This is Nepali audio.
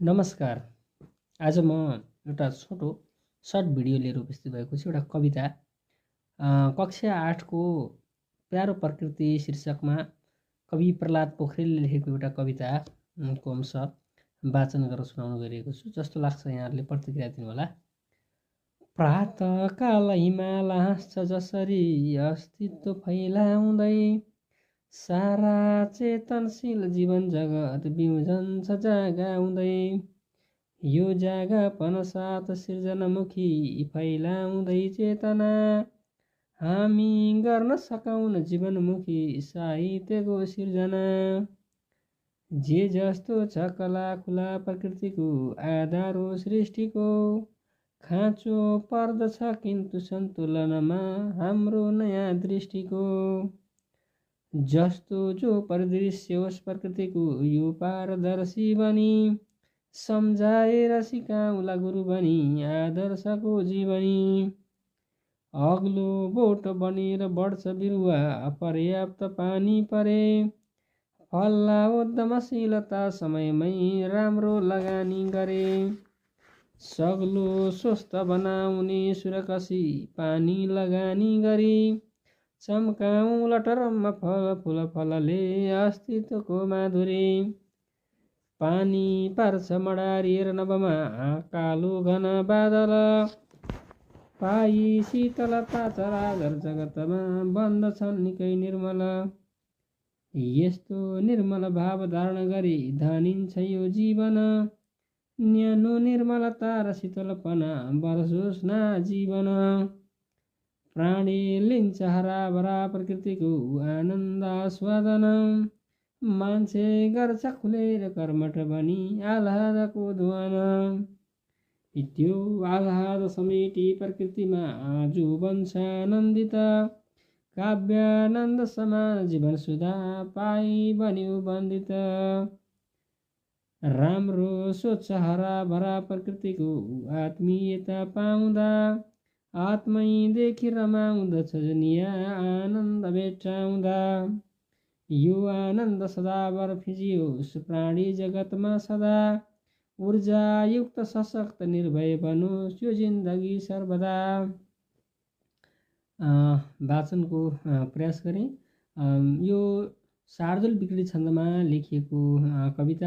नमस्कार। आज म एउटा छोटो सर्ट भिडियो लिएर उपस्थित भएको छु। एउटा कविता कक्षा 8 को प्यारो प्रकृति शीर्षकमा कवि प्रहलाद पोखरेलले लेखेको एउटा कविता को अंश वाचन गरेर सुनाउन गइरहेको छु। जस्तो लाग्छ यहाँहरूले प्रतिक्रिया दिनुहोला। प्रातःकाल हिमाल हाँस्छ जसरी अस्तित्व फैलाउँदै, सारा चेतनशील जीवन जगत बिउजन्छ जागाउँदै, यो जागापन साथ सृजनामुखी फैलाउँदै चेतना, हामी गर्न सकाउन जीवनमुखी साहित्यको सिर्जना। जे जस्तो छ कला खुला प्रकृतिको आधार हो सृष्टिको, खाँचो पर्दछ किन्तु सन्तुलनमा हाम्रो नयाँ दृष्टिको। जस्तो जो परिदृश्य होस् प्रकृतिको यो पारदर्शी बनी, सम्झाएर सिकाउला गुरु बनी आदर्शको जीवनी। अग्लो बोट बनेर बढ्छ बिरुवा अपर्याप्त पानी परे, फल्ला उद्यमशीलता समयमै राम्रो लगानी गरे। सग्लो स्वस्थ बनाउने सुरकसी पानी लगानी गरी, चम्काउँ लटरम्म फल फुल फलले अस्तित्वको माधुरी। पानी पार्छ मडारिएर नभमा कालो घन बादल, पाई शीतलता चराचर जगतमा बन्दछन् निकै निर्मल। यस्तो निर्मल भाव धारण गरी धानिन्छ यो जीवन, न्यानो निर्मलता र शीतलपना बरसोस् न जीवन। प्राणी लिन्छ हराभरा प्रकृतिको आनन्द आस्वादन, मान्छे गर्छ खुलेर कर्मठ बनी आह्लादको ध्वन। त्यो आह्लाद समेटी प्रकृतिमा आजु बन्छ आनन्दित, काव्यानन्द समान जीवन सुधा पाई बन्यो बन्दित। राम्रो स्वच्छ हराभरा प्रकृतिको आत्मीयता पाउँदा, आत्मैदेखि रमाउँदछ दुनिया आनन्द भेट्टाउँदा। यो आनन्द सदाभर फिजियोस् प्राणी जगतमा सदा, ऊर्जायुक्त सशक्त निर्भय बनोस् यो जिन्दगी सर्वदा। वाचनको प्रयास गरेँ। यो शार्दूल विकृति छन्दमा लेखिएको कविता